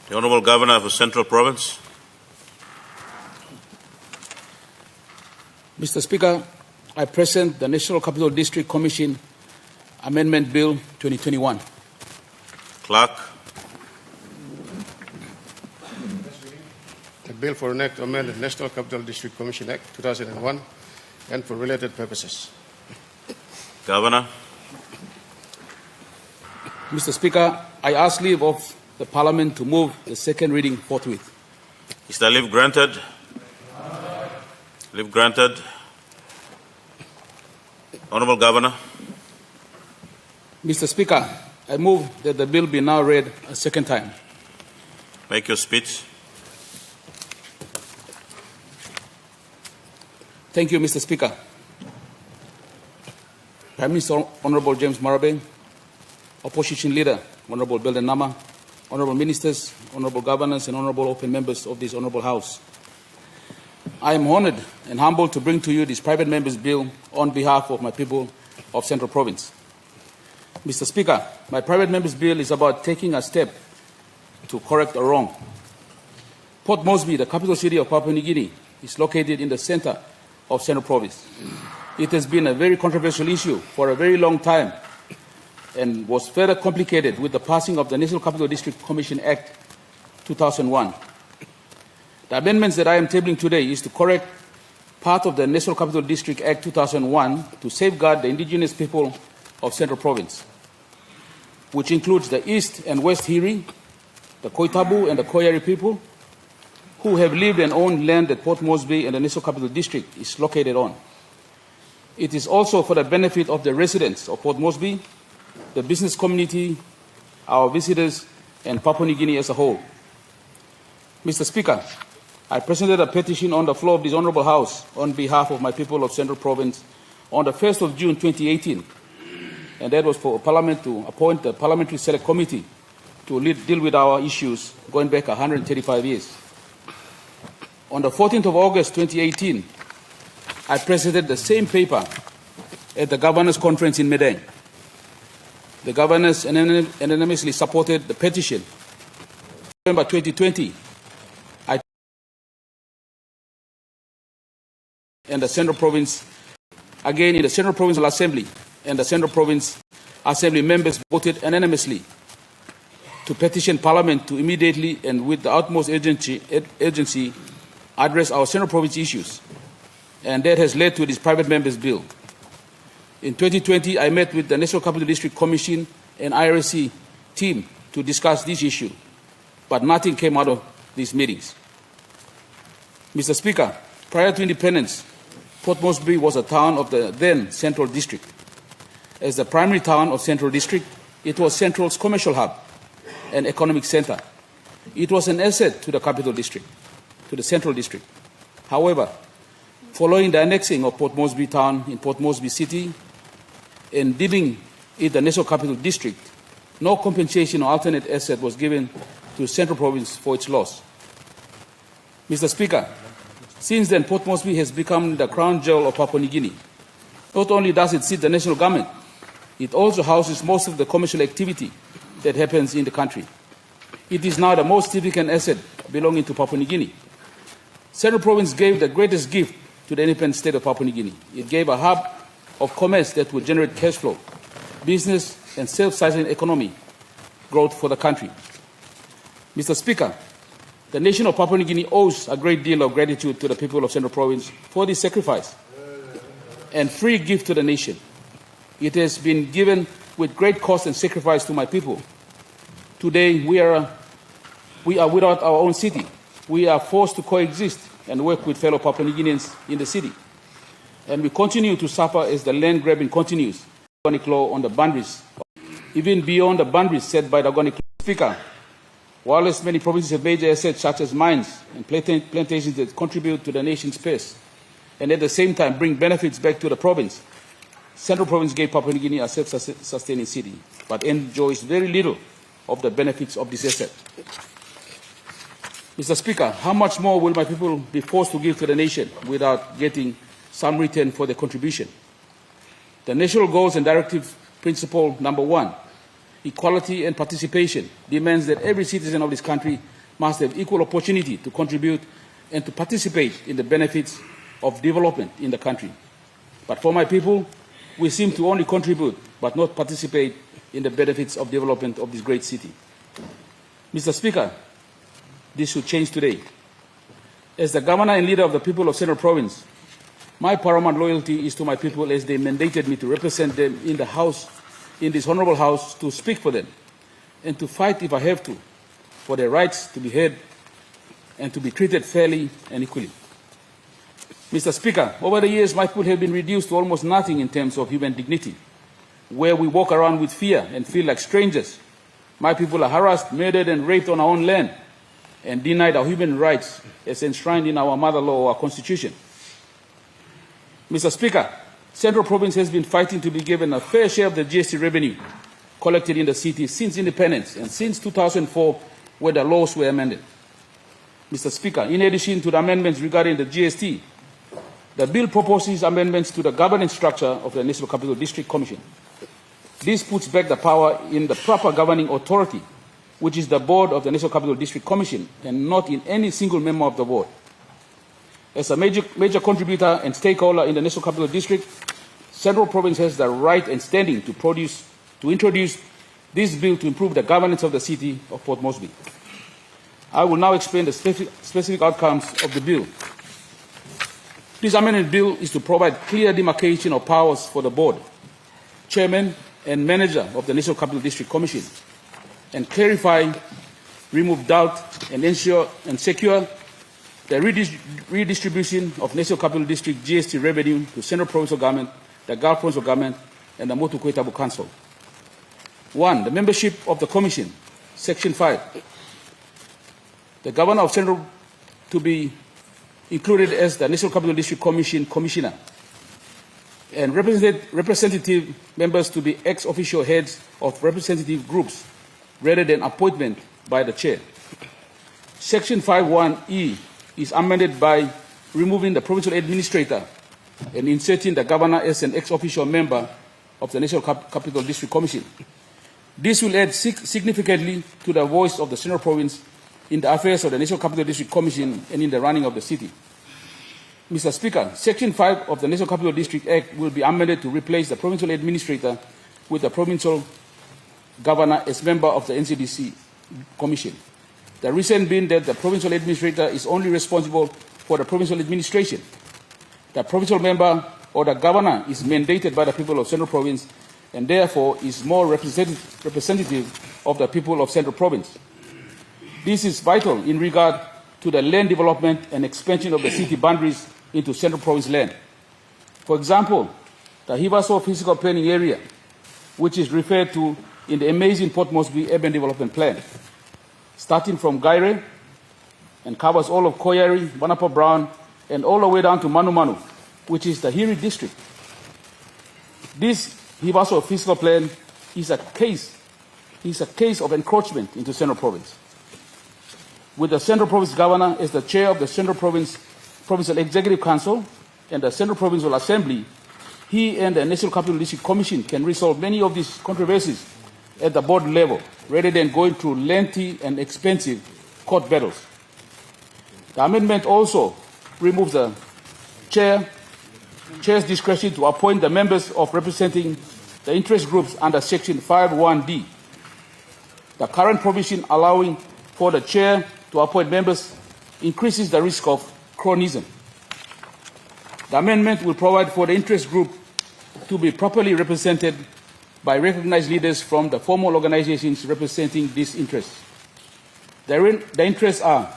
The Honourable Governor of the Central Province. Mr. Speaker, I present the National Capital District Commission Amendment Bill 2021. Clerk. The bill for an act to amend the National Capital District Commission Act 2001 and for related purposes. Governor. Mr. Speaker, I ask leave of the Parliament to move the second reading forthwith. Is the leave granted? Leave granted. Honourable Governor. Mr. Speaker, I move that the bill be now read a second time. Make your speech. Thank you, Mr. Speaker. Prime Minister Honourable James Marabe, Opposition Leader Honourable Belden Nama, Honourable Ministers, Honourable Governors and Honourable open members of this Honourable House. I am honoured and humbled to bring to you this private member's bill on behalf of my people of Central Province. Mr. Speaker, my private member's bill is about taking a step to correct a wrong. Port Moresby, the capital city of Papua New Guinea, is located in the centre of Central Province. It has been a very controversial issue for a very long time and was further complicated with the passing of the National Capital District Commission Act 2001. The amendments that I am tabling today is to correct part of the National Capital District Act 2001 to safeguard the indigenous people of Central Province, which includes the East and West Hiri, the Koitabu and the Koyari people, who have lived and owned land that Port Moresby and the National Capital District is located on. It is also for the benefit of the residents of Port Moresby, the business community, our visitors, and Papua New Guinea as a whole. Mr. Speaker, I presented a petition on the floor of this Honourable House on behalf of my people of Central Province on the 1st of June 2018, and that was for Parliament to appoint a Parliamentary Select Committee to deal with our issues going back 135 years. On the 14th of August 2018, I presented the same paper at the Governors' Conference in Amending. The Governors unanimously supported the petition. In November 2020, and the Central Province, again in the Central Provincial Assembly, and the Central Province Assembly members voted unanimously to petition Parliament to immediately and with the utmost urgency address our Central Province issues, and that has led to this private member's bill. In 2020, I met with the National Capital District Commission and IRC team to discuss this issue, but nothing came out of these meetings. Mr. Speaker, prior to independence, Port Moresby was a town of the then Central District. As the primary town of Central District, it was Central's commercial hub and economic centre. It was an asset to the Capital District, to the Central District. However, following the annexing of Port Moresby town in Port Moresby City and deeming it the National Capital District, no compensation or alternate asset was given to Central Province for its loss. Mr. Speaker, since then Port Moresby has become the crown jewel of Papua New Guinea. Not only does it seat the national government, it also houses most of the commercial activity that happens in the country. It is now the most significant asset belonging to Papua New Guinea. Central Province gave the greatest gift to the independent state of Papua New Guinea. It gave a hub of commerce that would generate cash flow, business and self-sustaining economy growth for the country. Mr. Speaker, the nation of Papua New Guinea owes a great deal of gratitude to the people of Central Province for this sacrifice and free gift to the nation. It has been given with great cost and sacrifice to my people. Today, we are without our own city. We are forced to coexist and work with fellow Papua New Guineans in the city. And we continue to suffer as the land grabbing continues. Organic law on the boundaries, even beyond the boundaries set by the organic law. Speaker, whilst many provinces have major assets such as mines and plantations that contribute to the nation's pace, and at the same time bring benefits back to the province, Central Province gave Papua New Guinea a self-sustaining city, but enjoys very little of the benefits of this asset. Mr. Speaker, how much more will my people be forced to give to the nation without getting some return for their contribution? The national goals and directive principle number 1, equality and participation, demands that every citizen of this country must have equal opportunity to contribute and to participate in the benefits of development in the country. But for my people, we seem to only contribute but not participate in the benefits of development of this great city. Mr. Speaker, this should change today. As the governor and leader of the people of Central Province, my paramount loyalty is to my people as they mandated me to represent them in the House, in this honorable House, to speak for them and to fight, if I have to, for their rights to be heard and to be treated fairly and equally. Mr. Speaker, over the years, my people have been reduced to almost nothing in terms of human dignity, where we walk around with fear and feel like strangers. My people are harassed, murdered, and raped on our own land and denied our human rights as enshrined in our mother law or our constitution. Mr. Speaker, Central Province has been fighting to be given a fair share of the GST revenue collected in the city since independence and since 2004, where the laws were amended. Mr. Speaker, in addition to the amendments regarding the GST, the bill proposes amendments to the governance structure of the National Capital District Commission. This puts back the power in the proper governing authority, which is the board of the National Capital District Commission, and not in any single member of the board. As a major contributor and stakeholder in the National Capital District, Central Province has the right and standing to introduce this bill to improve the governance of the city of Port Moresby. I will now explain the specific outcomes of the bill. This amended bill is to provide clear demarcation of powers for the board, chairman and manager of the National Capital District Commission, and clarify, remove doubt, and ensure and secure the redistribution of National Capital District GST revenue to Central Provincial Government, the Gulf Provincial Government, and the Motu Koetabu Council. 1. The membership of the Commission. Section 5. The Governor of Central to be included as the National Capital District Commission Commissioner, and representative members to be ex-officio heads of representative groups rather than appointment by the Chair. Section 5(1)(e) is amended by removing the provincial administrator and inserting the Governor as an ex-officio member of the National Capital District Commission. This will add significantly to the voice of the Central Province in the affairs of the National Capital District Commission and in the running of the city. Mr. Speaker, Section 5 of the National Capital District Act will be amended to replace the provincial administrator with the provincial governor as member of the NCDC Commission. The reason being that the provincial administrator is only responsible for the provincial administration. The provincial member or the governor is mandated by the people of Central Province and therefore is more representative of the people of Central Province. This is vital in regard to the land development and expansion of the city boundaries into Central Province land. For example, the Hivaso Physical Planning Area, which is referred to in the amazing Port Moresby Urban Development Plan, starting from Gaire and covers all of Koyari, Banapa Brown, and all the way down to Manu Manu, which is the Hiri district. This Hivaso Physical Plan is a case of encroachment into Central Province. With the Central Province Governor as the chair of the Central Provincial Executive Council and the Central Provincial Assembly, he and the National Capital District Commission can resolve many of these controversies at the board level, rather than going through lengthy and expensive court battles. The amendment also removes the chair's discretion to appoint the members of representing the interest groups under Section 5(1)(d). The current provision allowing for the chair to appoint members increases the risk of cronyism. The amendment will provide for the interest group to be properly represented by recognized leaders from the formal organizations representing these interests. The interests are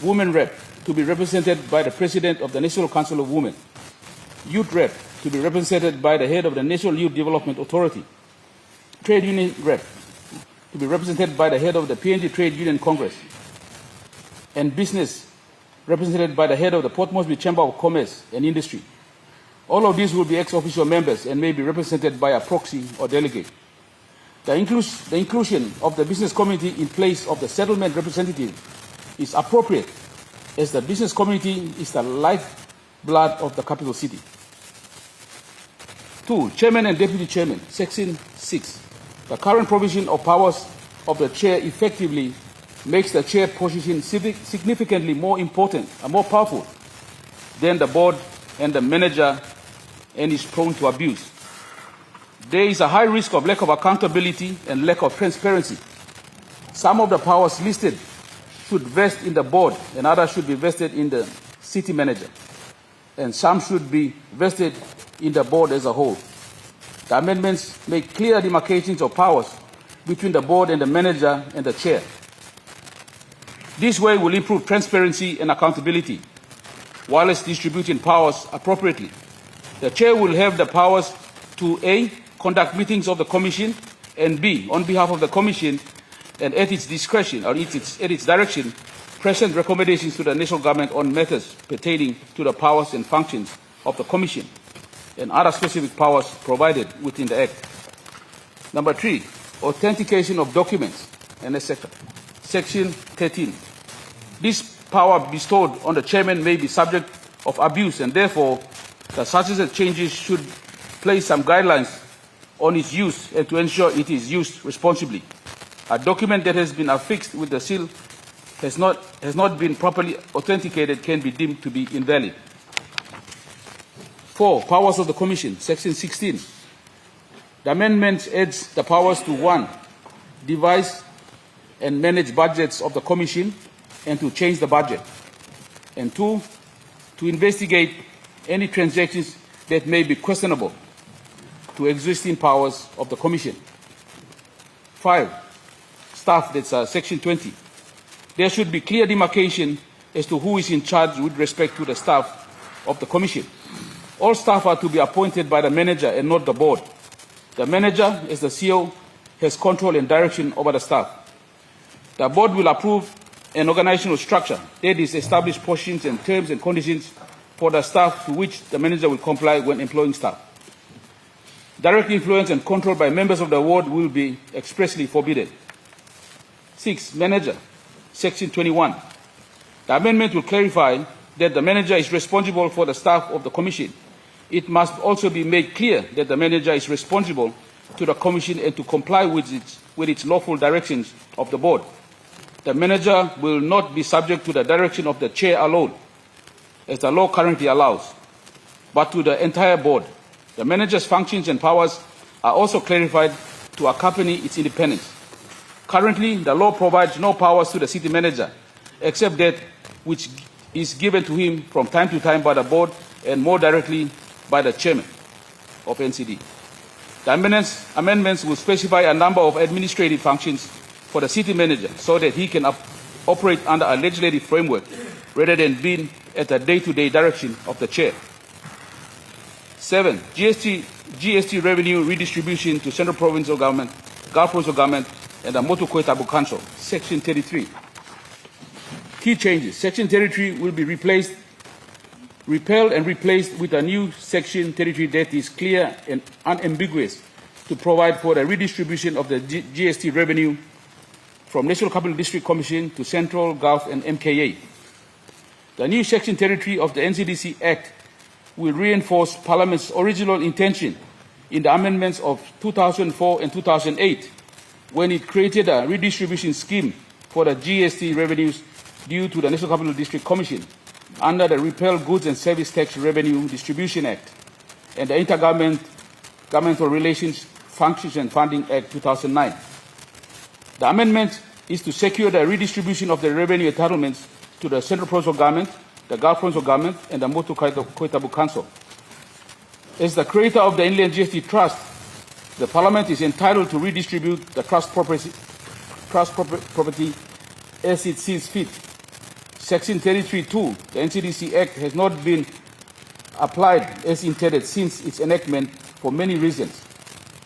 Women Rep to be represented by the President of the National Council of Women, Youth Rep to be represented by the head of the National Youth Development Authority, Trade Union Rep to be represented by the head of the PNG Trade Union Congress, and Business represented by the head of the Port Moresby Chamber of Commerce and Industry. All of these will be ex-officio members and may be represented by a proxy or delegate. The inclusion of the business committee in place of the settlement representative is appropriate, as the business committee is the lifeblood of the capital city. 2. Chairman and Deputy Chairman. Section 6. The current provision of powers of the chair effectively makes the chair position significantly more important and more powerful than the board and the manager, and is prone to abuse. There is a high risk of lack of accountability and lack of transparency. Some of the powers listed should vest in the board and others should be vested in the city manager, and some should be vested in the board as a whole. The amendments make clear demarcations of powers between the board and the manager and the chair. This way will improve transparency and accountability, while it's distributing powers appropriately. The chair will have the powers to A, conduct meetings of the commission, and B, on behalf of the commission and at its discretion or at its direction, present recommendations to the national government on matters pertaining to the powers and functions of the commission and other specific powers provided within the Act. Number 3, authentication of documents, and etc. Section 13. This power bestowed on the chairman may be subject of abuse, and therefore the suggested changes should place some guidelines on its use and to ensure it is used responsibly. A document that has been affixed with the seal has not been properly authenticated can be deemed to be invalid. 4. Powers of the Commission, Section 16. The amendment adds the powers to 1. Devise and manage budgets of the Commission and to change the budget. And 2. To investigate any transactions that may be questionable to existing powers of the Commission. 5. Staff, that's Section 20. There should be clear demarcation as to who is in charge with respect to the staff of the Commission. All staff are to be appointed by the manager and not the board. The manager, as the CEO, has control and direction over the staff. The board will approve an organizational structure that is establish portions and terms and conditions for the staff to which the manager will comply when employing staff. Direct influence and control by members of the board will be expressly forbidden. 6. Manager, Section 21. The amendment will clarify that the manager is responsible for the staff of the Commission. It must also be made clear that the manager is responsible to the Commission and to comply with its lawful directions of the board. The manager will not be subject to the direction of the chair alone, as the law currently allows, but to the entire board. The manager's functions and powers are also clarified to accompany its independence. Currently, the law provides no powers to the city manager, except that which is given to him from time to time by the board and more directly by the chairman of NCD. The amendments will specify a number of administrative functions for the city manager so that he can operate under a legislative framework rather than being at the day-to-day direction of the chair. 7. GST revenue redistribution to Central Provincial Government, Gulf Provincial Government, and the Motu Tabu Council. Section 33. Key changes. Section 33 will be repealed and replaced with a new Section 33 that is clear and unambiguous to provide for the redistribution of the GST revenue from National Capital District Commission to Central, Gulf, and MKA. The new Section 33 of the NCDC Act will reinforce Parliament's original intention in the amendments of 2004 and 2008, when it created a redistribution scheme for the GST revenues due to the National Capital District Commission under the Repealed Goods and Service Tax Revenue Distribution Act and the Intergovernmental Relations, Functions and Funding Act 2009. The amendment is to secure the redistribution of the revenue entitlements to the Central Provincial Government, the Gulf Provincial Government, and the Motu Tabu Council. As the creator of the Inland GST Trust, the Parliament is entitled to redistribute the trust property as it sees fit. Section 33(2), the NCDC Act, has not been applied as intended since its enactment for many reasons,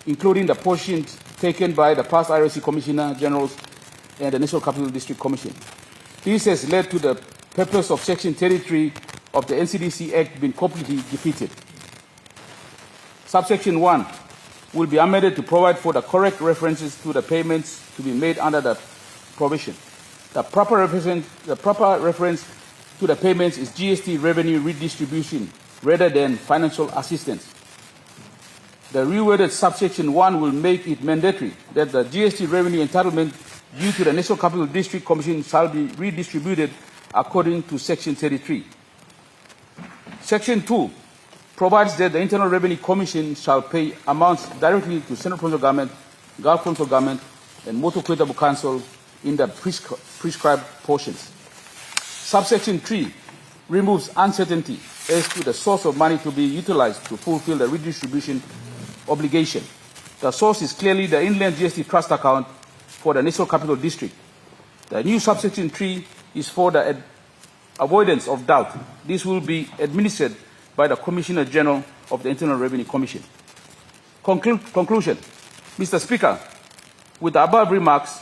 including the portions taken by the past IRC Commissioner Generals and the National Capital District Commission. This has led to the purpose of Section 33 of the NCDC Act being completely defeated. Subsection 1 will be amended to provide for the correct references to the payments to be made under the provision. The proper reference to the payments is GST revenue redistribution rather than financial assistance. The reworded subsection 1 will make it mandatory that the GST revenue entitlement due to the National Capital District Commission shall be redistributed according to Section 33. Section 2 provides that the Internal Revenue Commission shall pay amounts directly to Central Provincial Government, Gulf Council Government, and Motor Equitable Council in the prescribed portions. Subsection 3 removes uncertainty as to the source of money to be utilized to fulfill the redistribution obligation. The source is clearly the Inland GST Trust account for the National Capital District. The new subsection 3 is for the avoidance of doubt. This will be administered by the Commissioner General of the Internal Revenue Commission. Conclusion. Mr. Speaker, with the above remarks,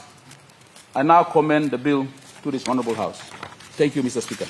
I now commend the bill to this Honourable House. Thank you, Mr. Speaker.